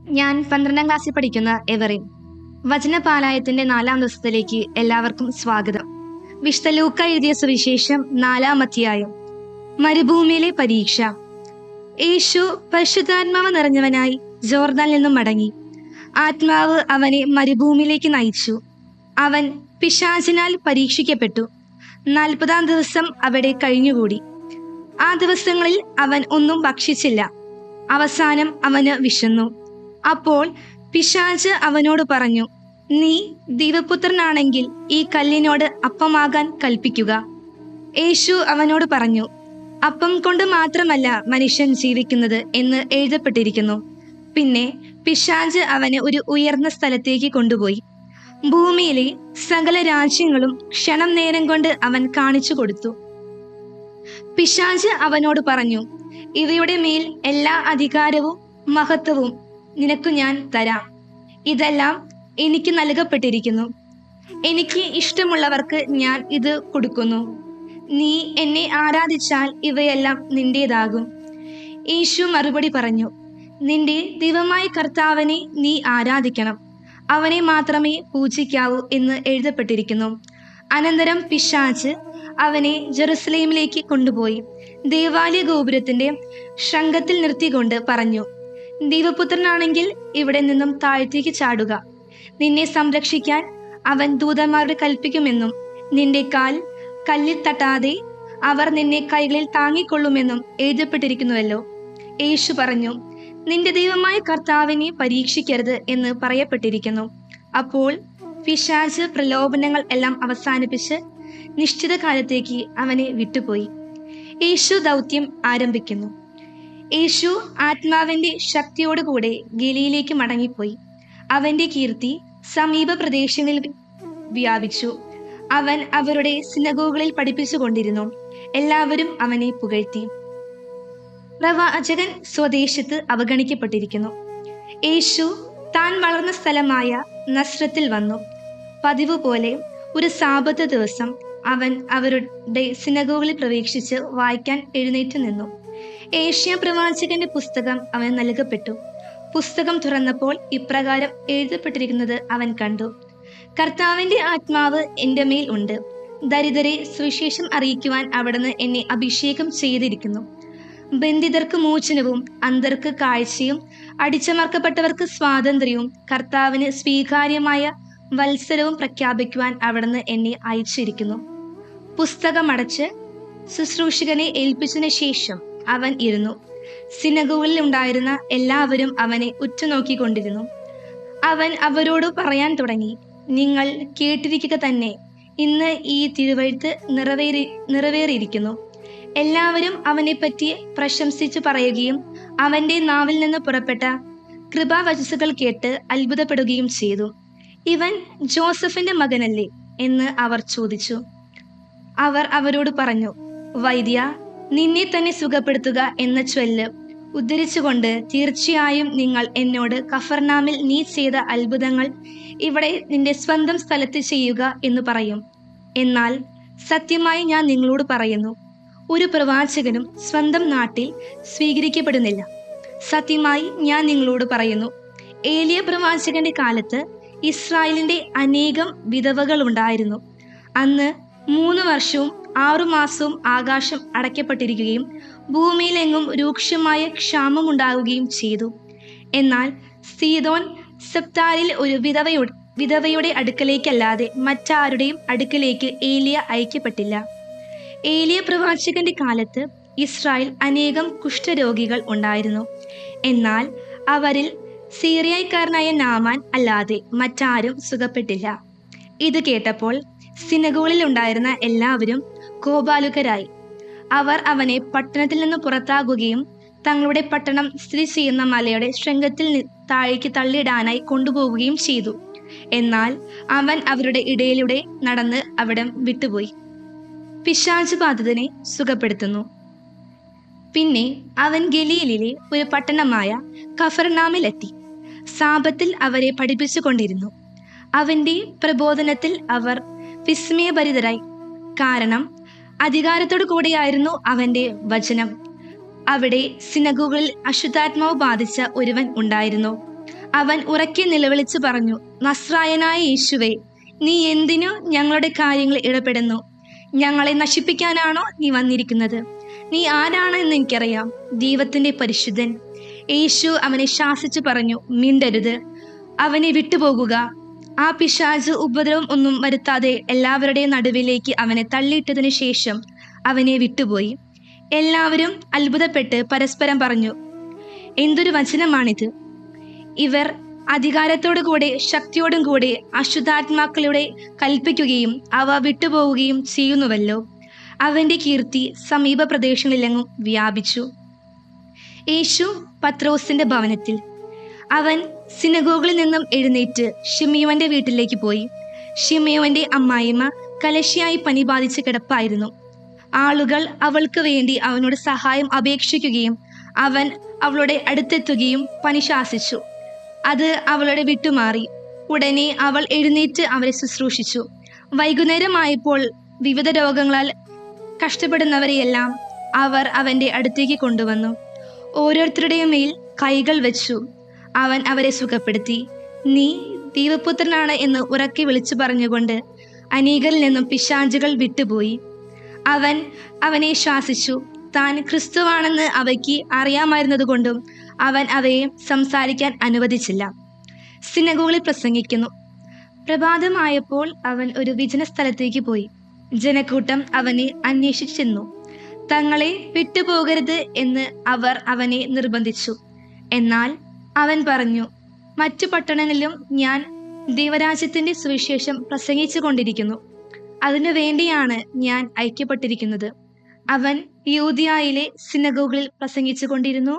ഞാൻ 12ാം ക്ലാസ്സിൽ പഠിക്കുന്ന എവറിൻ. വചനപാലായത്തിന്റെ 4ാം ദിവസത്തിലേക്ക് എല്ലാവർക്കും സ്വാഗതം. വിശുദ്ധ ലൂക്ക എഴുതിയ സുവിശേഷം 4ാം അധ്യായം. മരുഭൂമിയിലെ പരീക്ഷ. യേശു പരിശുദ്ധാത്മാവ് നിറഞ്ഞവനായി ജോർദാനിൽ നിന്നും മടങ്ങി. ആത്മാവ് അവനെ മരുഭൂമിയിലേക്ക് നയിച്ചു. അവൻ പിശാചിനാൽ പരീക്ഷിക്കപ്പെട്ടു. 40ാം ദിവസം അവിടെ കഴിഞ്ഞുകൂടി. ആ ദിവസങ്ങളിൽ അവൻ ഒന്നും ഭക്ഷിച്ചില്ല. അവസാനം അവന് വിശന്നു. അപ്പോൾ പിശാച് അവനോട് പറഞ്ഞു, നീ ദൈവപുത്രനാണെങ്കിൽ ഈ കല്ലിനോട് അപ്പമാകാൻ കൽപ്പിക്കുക. യേശു അവനോട് പറഞ്ഞു, അപ്പം കൊണ്ട് മാത്രമല്ല മനുഷ്യൻ ജീവിക്കുന്നത് എന്ന് എഴുതപ്പെട്ടിരിക്കുന്നു. പിന്നെ പിശാച് അവനെ ഒരു ഉയർന്ന സ്ഥലത്തേക്ക് കൊണ്ടുപോയി. ഭൂമിയിലെ സകല രാജ്യങ്ങളും ക്ഷണം നേരം കൊണ്ട് അവൻ കാണിച്ചു കൊടുത്തു. പിശാച് അവനോട് പറഞ്ഞു, ഇവയുടെ മേൽ എല്ലാ അധികാരവും മഹത്വവും നിനക്ക് ഞാൻ തരാം. ഇതെല്ലാം എനിക്ക് നൽകപ്പെട്ടിരിക്കുന്നു. എനിക്ക് ഇഷ്ടമുള്ളവർക്ക് ഞാൻ ഇത് കൊടുക്കുന്നു. നീ എന്നെ ആരാധിച്ചാൽ ഇവയെല്ലാം നിന്റേതാകും. യേശു മറുപടി പറഞ്ഞു, നിന്റെ ദൈവമായ കർത്താവിനെ നീ ആരാധിക്കണം, അവനെ മാത്രമേ പൂജിക്കാവൂ എന്ന് എഴുതപ്പെട്ടിരിക്കുന്നു. അനന്തരം പിശാച് അവനെ ജെറുസലേമിലേക്ക് കൊണ്ടുപോയി ദേവാലയ ഗോപുരത്തിന്റെ ശൃംഗത്തിൽ നിർത്തിക്കൊണ്ട് പറഞ്ഞു, ദൈവപുത്രനാണെങ്കിൽ ഇവിടെ നിന്നും താഴത്തേക്ക് ചാടുക. നിന്നെ സംരക്ഷിക്കാൻ അവൻ ദൂതന്മാരോട് കൽപ്പിക്കുമെന്നും നിന്റെ കാൽ കല്ലിൽ തട്ടാതെ അവർ നിന്നെ കൈകളിൽ താങ്ങിക്കൊള്ളുമെന്നും എഴുതപ്പെട്ടിരിക്കുന്നുവല്ലോ. യേശു പറഞ്ഞു, നിന്റെ ദൈവമായ കർത്താവിനെ പരീക്ഷിക്കരുത് എന്ന് പറയപ്പെട്ടിരിക്കുന്നു. അപ്പോൾ പിശാച് പ്രലോഭനങ്ങൾ എല്ലാം അവസാനിപ്പിച്ച് നിശ്ചിത കാലത്തേക്ക് അവനെ വിട്ടുപോയി. യേശു ദൗത്യം ആരംഭിക്കുന്നു. യേശു ആത്മാവിന്റെ ശക്തിയോടുകൂടെ ഗലീലയിലേക്ക് മടങ്ങിപ്പോയി. അവന്റെ കീർത്തി സമീപ പ്രദേശങ്ങളിൽ വ്യാപിച്ചു. അവൻ അവരുടെ സിനഗോഗുകളിൽ പഠിപ്പിച്ചുകൊണ്ടിരുന്നു. എല്ലാവരും അവനെ പുകഴ്ത്തി. പ്രവാചകൻ സ്വദേശത്ത് അവഗണിക്കപ്പെട്ടിരിക്കുന്നു. യേശു താൻ വളർന്ന സ്ഥലമായ നസ്രത്തിൽ വന്നു. പതിവ് പോലെ ഒരു സാബത്ത് ദിവസം അവൻ അവരുടെ സിനഗോഗുകളിൽ പ്രവേശിച്ച് വായിക്കാൻ എഴുന്നേറ്റ് നിന്നു. ഏഷ്യ പ്രവാചകന്റെ പുസ്തകം അവന് നൽകപ്പെട്ടു. പുസ്തകം തുറന്നപ്പോൾ ഇപ്രകാരം എഴുതപ്പെട്ടിരിക്കുന്നത് അവൻ കണ്ടു. കർത്താവിന്റെ ആത്മാവ് എൻ്റെ മേൽ ഉണ്ട്. ദരിദ്രരെ സുവിശേഷം അറിയിക്കുവാൻ അവിടുന്ന് എന്നെ അഭിഷേകം ചെയ്തിരിക്കുന്നു. ബന്ധിതർക്ക് മോചനവും അന്ധർക്ക് കാഴ്ചയും അടിച്ചമർക്കപ്പെട്ടവർക്ക് സ്വാതന്ത്ര്യവും കർത്താവിന് സ്വീകാര്യമായ വത്സരവും പ്രഖ്യാപിക്കുവാൻ അവിടുന്ന് എന്നെ അയച്ചിരിക്കുന്നു. പുസ്തകമടച്ച് ശുശ്രൂഷകനെ ഏൽപ്പിച്ചതിന് ശേഷം അവൻ ഇരുന്നു. സിനഗോഗിൽ ഉണ്ടായിരുന്ന എല്ലാവരും അവനെ ഉറ്റുനോക്കിക്കൊണ്ടിരുന്നു. അവൻ അവരോട് പറയാൻ തുടങ്ങി, നിങ്ങൾ കേട്ടിരിക്കുക തന്നെ, ഇന്ന് ഈ തിരുവെഴുത്ത് നിറവേറിയിരിക്കുന്നു. എല്ലാവരും അവനെപ്പറ്റി പ്രശംസിച്ചു പറയുകയും അവന്റെ നാവിൽ നിന്ന് പുറപ്പെട്ട കൃപാവചസ്സുകൾ കേട്ട് അത്ഭുതപ്പെടുകയും ചെയ്തു. ഇവൻ ജോസഫിന്റെ മകനല്ലേ എന്ന് അവർ ചോദിച്ചു. അവർ അവരോട് പറഞ്ഞു, വൈദ്യ, നിന്നെ തന്നെ സുഖപ്പെടുത്തുക എന്ന ചൊല്ല് ഉദ്ധരിച്ചുകൊണ്ട് തീർച്ചയായും നിങ്ങൾ എന്നോട് കഫർനാമിൽ നീ ചെയ്ത അത്ഭുതങ്ങൾ ഇവിടെ നിന്റെ സ്വന്തം സ്ഥലത്ത് ചെയ്യുക എന്ന് പറയും. എന്നാൽ സത്യമായി ഞാൻ നിങ്ങളോട് പറയുന്നു, ഒരു പ്രവാചകനും സ്വന്തം നാട്ടിൽ സ്വീകരിക്കപ്പെടുന്നില്ല. സത്യമായി ഞാൻ നിങ്ങളോട് പറയുന്നു, ഏലിയ പ്രവാചകന്റെ കാലത്ത് ഇസ്രായേലിന്റെ അനേകം വിധവകൾ ഉണ്ടായിരുന്നു. അന്ന് 3 വർഷവും 6 മാസവും ആകാശം അടയ്ക്കപ്പെട്ടിരിക്കുകയും ഭൂമിയിലെങ്ങും രൂക്ഷമായ ക്ഷാമമുണ്ടാവുകയും ചെയ്തു. എന്നാൽ സീദോൻ സപ്താരിൽ ഒരു വിധവയുടെ അടുക്കലേക്കല്ലാതെ മറ്റാരുടെയും അടുക്കലേക്ക് ഏലിയ അയക്കപ്പെട്ടില്ല. ഏലിയ പ്രവാചകന്റെ കാലത്ത് ഇസ്രായേൽ അനേകം കുഷ്ഠരോഗികൾ ഉണ്ടായിരുന്നു. എന്നാൽ അവരിൽ സീറിയക്കാരനായ നാമാൻ അല്ലാതെ മറ്റാരും സുഖപ്പെട്ടില്ല. ഇത് കേട്ടപ്പോൾ സിനഗോഗിൽ ഉണ്ടായിരുന്ന എല്ലാവരും കോപാലുകരായി. അവർ അവനെ പട്ടണത്തിൽ നിന്ന് പുറത്താകുകയും തങ്ങളുടെ പട്ടണം സ്ഥിതി ചെയ്യുന്ന മലയുടെ ശൃംഗത്തിൽ താഴേക്ക് തള്ളിയിടാനായി കൊണ്ടുപോവുകയും ചെയ്തു. എന്നാൽ അവൻ അവരുടെ ഇടയിലൂടെ നടന്ന് അവിടം വിട്ടുപോയി. പിശാച് ബാധിതനെ സുഖപ്പെടുത്തുന്നു. പിന്നെ അവൻ ഗലീലയിലെ ഒരു പട്ടണമായ കഫർനാമിലെത്തി. സാബത്തിൽ അവരെ പഠിപ്പിച്ചുകൊണ്ടിരുന്നു. അവന്റെ പ്രബോധനത്തിൽ അവർ വിസ്മയഭരിതരായി. കാരണം അധികാരത്തോടു കൂടിയായിരുന്നു അവന്റെ വചനം. അവിടെ സിനഗോഗുകളിൽ അശുദ്ധാത്മാവ് ബാധിച്ച ഒരുവൻ ഉണ്ടായിരുന്നു. അവൻ ഉറക്കെ നിലവിളിച്ചു പറഞ്ഞു, നസ്രായനായ യേശുവേ, നീ എന്തിനു ഞങ്ങളുടെ കാര്യങ്ങൾ ഇടപെടുന്നു? ഞങ്ങളെ നശിപ്പിക്കാനാണോ നീ വന്നിരിക്കുന്നത്? നീ ആരാണെന്ന് എനിക്കറിയാം, ദൈവത്തിന്റെ പരിശുദ്ധൻ. യേശു അവനെ ശാസിച്ചു പറഞ്ഞു, മിണ്ടരുത്, അവനെ വിട്ടുപോകുക. ആ പിശാച് ഉപദ്രവം ഒന്നും വരുത്താതെ എല്ലാവരുടെയും നടുവിലേക്ക് അവനെ തള്ളിയിട്ടതിനു ശേഷം അവനെ വിട്ടുപോയി. എല്ലാവരും അത്ഭുതപ്പെട്ട് പരസ്പരം പറഞ്ഞു, എന്തൊരു വചനമാണിത്! ഇവർ അധികാരത്തോടു കൂടെ ശക്തിയോടും കൂടെ അശുദ്ധാത്മാക്കളുടെ കൽപ്പിക്കുകയും അവ വിട്ടുപോവുകയും ചെയ്യുന്നുവല്ലോ. അവന്റെ കീർത്തി സമീപ പ്രദേശങ്ങളിലെങ്ങും വ്യാപിച്ചു. യേശു പത്രോസിന്റെ ഭവനത്തിൽ. അവൻ സിനഗോഗിൽ നിന്നും എഴുന്നേറ്റ് ശിമിയോന്റെ വീട്ടിലേക്ക് പോയി. ശിമിയോന്റെ അമ്മായിമ്മ കലശിയായി പനി ബാധിച്ച് കിടപ്പായിരുന്നു. ആളുകൾ അവൾക്ക് വേണ്ടി അവനോട് സഹായം അപേക്ഷിക്കുകയും അവൻ അവളുടെ അടുത്തെത്തുകയും പനി ശാസിച്ചു. അത് അവളുടെ വിട്ടുമാറി. ഉടനെ അവൾ എഴുന്നേറ്റ് അവരെ ശുശ്രൂഷിച്ചു. വൈകുന്നേരമായപ്പോൾ വിവിധ രോഗങ്ങളാൽ കഷ്ടപ്പെടുന്നവരെയെല്ലാം അവർ അവന്റെ അടുത്തേക്ക് കൊണ്ടുവന്നു. ഓരോരുത്തരുടെയും മേൽ കൈകൾ വെച്ചു അവൻ അവരെ സുഖപ്പെടുത്തി. നീ ദൈവപുത്രനാണ് എന്ന് ഉറക്കെ വിളിച്ചു പറഞ്ഞുകൊണ്ട് അനേകരിൽ നിന്നും പിശാചുകൾ വിട്ടുപോയി. അവൻ അവനെ ശാസിച്ചു. താൻ ക്രിസ്തുവാണെന്ന് അവയ്ക്ക് അറിയാമായിരുന്നതുകൊണ്ടും അവൻ അവയെ സംസാരിക്കാൻ അനുവദിച്ചില്ല. സിനഗോഗിൽ പ്രസംഗിക്കുന്നു. പ്രഭാതമായപ്പോൾ അവൻ ഒരു വിജന സ്ഥലത്തേക്ക് പോയി. ജനക്കൂട്ടം അവനെ അന്വേഷിച്ചെന്നു. തങ്ങളെ വിട്ടുപോകരുത് എന്ന് അവർ അവനെ നിർബന്ധിച്ചു. എന്നാൽ അവൻ പറഞ്ഞു, മറ്റു പട്ടണങ്ങളിലും ഞാൻ ദൈവരാജ്യത്തിന്റെ സുവിശേഷം പ്രസംഗിച്ചു കൊണ്ടിരിക്കുന്നു. അതിനു വേണ്ടിയാണ് ഞാൻ അയക്കപ്പെട്ടിരിക്കുന്നത്. അവൻ യൂദയായിലെ സിനഗോഗിൽ പ്രസംഗിച്ചു കൊണ്ടിരുന്നു.